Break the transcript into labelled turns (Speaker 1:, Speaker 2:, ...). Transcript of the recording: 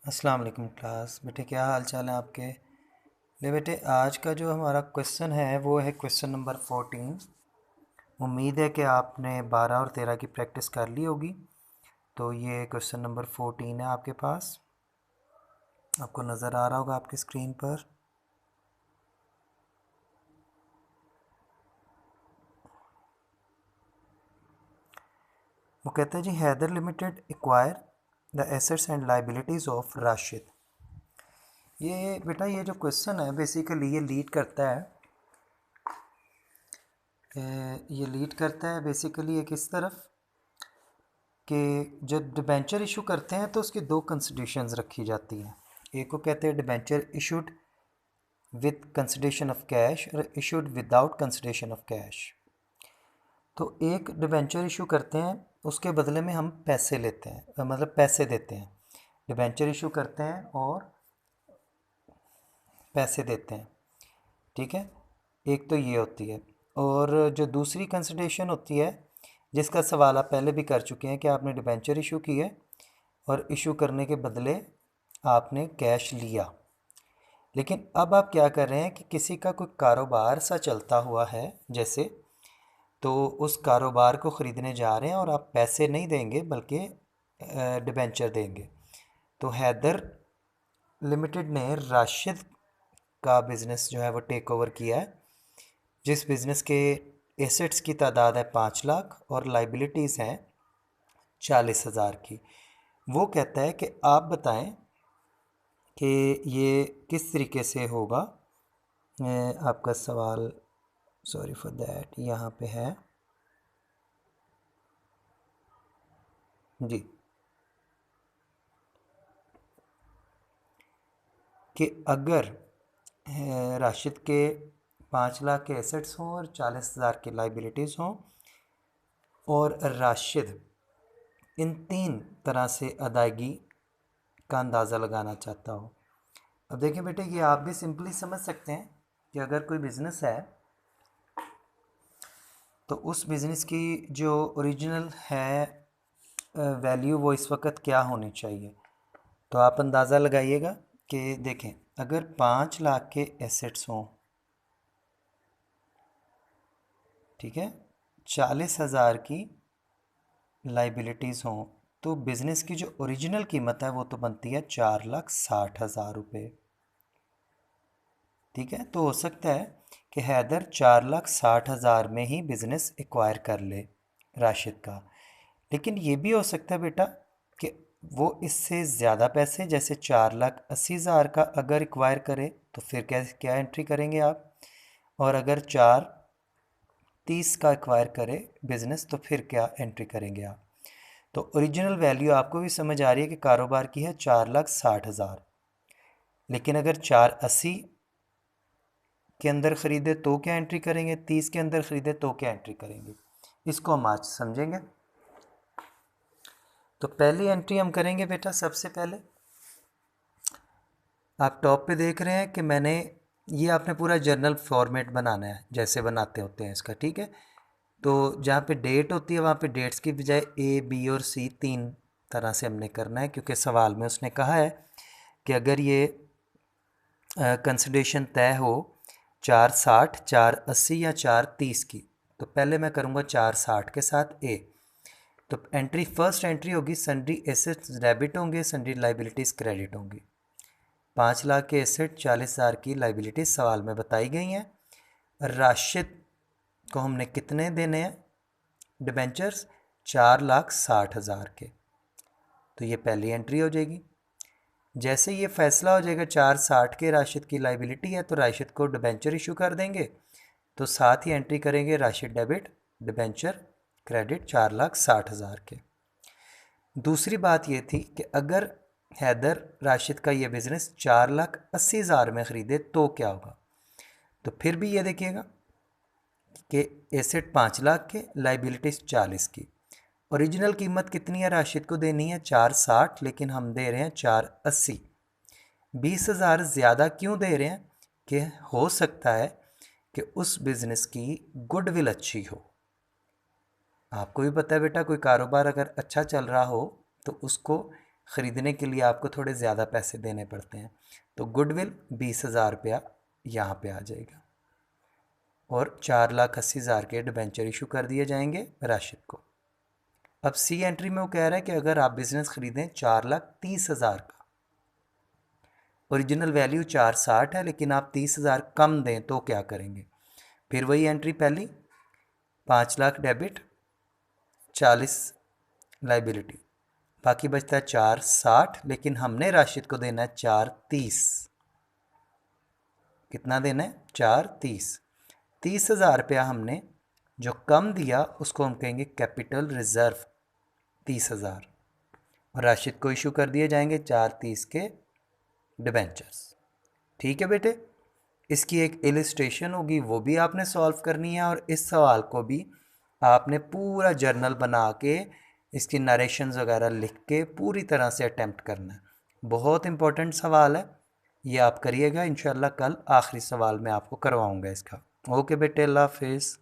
Speaker 1: अस्सलाम वालेकुम क्लास। बेटे क्या हाल चाल है आपके? ले बेटे, आज का जो हमारा क्वेश्चन है वो है क्वेश्चन नंबर 14। उम्मीद है कि आपने 12 और 13 की प्रैक्टिस कर ली होगी। तो ये क्वेश्चन नंबर 14 है आपके पास, आपको नज़र आ रहा होगा आपकी स्क्रीन पर। वो कहते हैं जी, Haider limited acquire the assets and liabilities of Rashid. ये बेटा, ये जो क्वेश्चन है बेसिकली ये लीड करता है बेसिकली ये किस तरफ कि जब डिबेंचर इशू करते हैं तो उसकी दो कंसिडरेशंस रखी जाती हैं। एक को कहते हैं debenture issued with consideration of cash और issued without consideration of cash. तो एक डिबेंचर इशू करते हैं, उसके बदले में हम पैसे लेते हैं, मतलब पैसे देते हैं। डिबेंचर इशू करते हैं और पैसे देते हैं, ठीक है। एक तो ये होती है, और जो दूसरी कंसिडरेशन होती है जिसका सवाल आप पहले भी कर चुके हैं कि आपने डिबेंचर इशू की है और इशू करने के बदले आपने कैश लिया। लेकिन अब आप क्या कर रहे हैं कि किसी का कोई कारोबार सा चलता हुआ है जैसे, तो उस कारोबार को ख़रीदने जा रहे हैं और आप पैसे नहीं देंगे बल्कि डिबेंचर देंगे। तो हैदर लिमिटेड ने राशिद का बिज़नेस जो है वो टेक ओवर किया है, जिस बिज़नेस के एसेट्स की तादाद है 5 लाख और लाइबिलिटीज़ हैं 40,000 की। वो कहता है कि आप बताएं कि ये किस तरीके से होगा। आपका सवाल, सॉरी फॉर दैट, यहाँ पे है जी कि अगर राशिद के 5 लाख के एसेट्स हों और 40,000 की लाइबिलिटीज़ हों और राशिद इन तीन तरह से अदायगी का अंदाज़ा लगाना चाहता हो। अब देखिए बेटे, ये आप भी सिंपली समझ सकते हैं कि अगर कोई बिज़नेस है तो उस बिज़नेस की जो ओरिजिनल है वैल्यू वो इस वक्त क्या होनी चाहिए। तो आप अंदाज़ा लगाइएगा कि देखें, अगर 5 लाख के एसेट्स हों, ठीक है, 40,000 की लाइबिलिटीज़ हों, तो बिज़नेस की जो ओरिजिनल कीमत है वो तो बनती है 4,60,000 रुपये। ठीक है, तो हो सकता है कि हैदर 4,60,000 में ही बिज़नेस एक्वायर कर ले राशिद का। लेकिन ये भी हो सकता है बेटा कि वो इससे ज़्यादा पैसे, जैसे 4,80,000 का अगर एक्वायर करे तो फिर क्या क्या एंट्री करेंगे आप, और अगर 4,30 का एक्वायर करे बिज़नेस तो फिर क्या एंट्री करेंगे आप। तो ओरिजिनल वैल्यू आपको भी समझ आ रही है कि कारोबार की है 4,60,000, लेकिन अगर 4,80 के अंदर ख़रीदे तो क्या एंट्री करेंगे, 30 के अंदर ख़रीदे तो क्या एंट्री करेंगे, इसको हम आज समझेंगे। तो पहली एंट्री हम करेंगे बेटा, सबसे पहले आप टॉप पे देख रहे हैं कि मैंने ये आपने पूरा जर्नल फॉर्मेट बनाना है जैसे बनाते होते हैं इसका, ठीक है। तो जहाँ पे डेट होती है वहाँ पे डेट्स की बजाय ए बी और सी तीन तरह से हमने करना है, क्योंकि सवाल में उसने कहा है कि अगर ये कंसिडरेशन तय हो 4,60, 4,80 या 4,30 की, तो पहले मैं करूँगा 4,60 के साथ ए। तो एंट्री, फर्स्ट एंट्री होगी सन्ड्री एसेट्स डेबिट होंगे, सन्ड्री लाइबिलिटीज़ क्रेडिट होंगी। 5 लाख के एसेट, 40,000 की लाइबिलिटीज़ सवाल में बताई गई हैं। राशिद को हमने कितने देने हैं डिबेंचर्स, 4,60,000 के। तो ये पहली एंट्री हो जाएगी। जैसे ये फैसला हो जाएगा 4,60 के राशिद की लाइबिलिटी है तो राशिद को डिबेंचर इशू कर देंगे, तो साथ ही एंट्री करेंगे राशिद डेबिट, डिबेंचर क्रेडिट 4,60,000 के। दूसरी बात ये थी कि अगर हैदर राशिद का ये बिज़नेस 4,80,000 में ख़रीदे तो क्या होगा। तो फिर भी ये देखिएगा कि एसेट 5 लाख के, लाइबिलिटीज़ 40 की। ओरिजिनल कीमत कितनी है राशिद को देनी है 4,60, लेकिन हम दे रहे हैं 4,80। 20,000 ज़्यादा क्यों दे रहे हैं कि हो सकता है कि उस बिज़नेस की गुडविल अच्छी हो। आपको भी पता है बेटा, कोई कारोबार अगर अच्छा चल रहा हो तो उसको ख़रीदने के लिए आपको थोड़े ज़्यादा पैसे देने पड़ते हैं। तो गुडविल 20,000 रुपया यहाँ पे आ जाएगा और 4,80,000 के डिबेंचर इशू कर दिए जाएंगे राशिद को। अब सी एंट्री में वो कह रहा है कि अगर आप बिज़नेस ख़रीदें 4,30,000 का, ओरिजिनल वैल्यू 460 है लेकिन आप 30,000 कम दें तो क्या करेंगे। फिर वही एंट्री पहली, 5 लाख डेबिट, 40 लाइबिलिटी, बाकी बचता है 460, लेकिन हमने राशिद को देना है 430। कितना देना है? 430। 30,000 रुपया हमने जो कम दिया उसको हम कहेंगे कैपिटल रिजर्व 30,000, और राशिद को इशू कर दिए जाएंगे 430 के डिबेंचर्स। ठीक है बेटे, इसकी एक इलिस्ट्रेशन होगी, वो भी आपने सॉल्व करनी है, और इस सवाल को भी आपने पूरा जर्नल बना के इसकी नरेशंस वगैरह लिख के पूरी तरह से अटेम्प्ट करना है। बहुत इंपॉर्टेंट सवाल है, ये आप करिएगा। इंशाल्लाह कल आखिरी सवाल मैं आपको करवाऊंगा इसका। ओके बेटे, अल्लाह हाफिज़।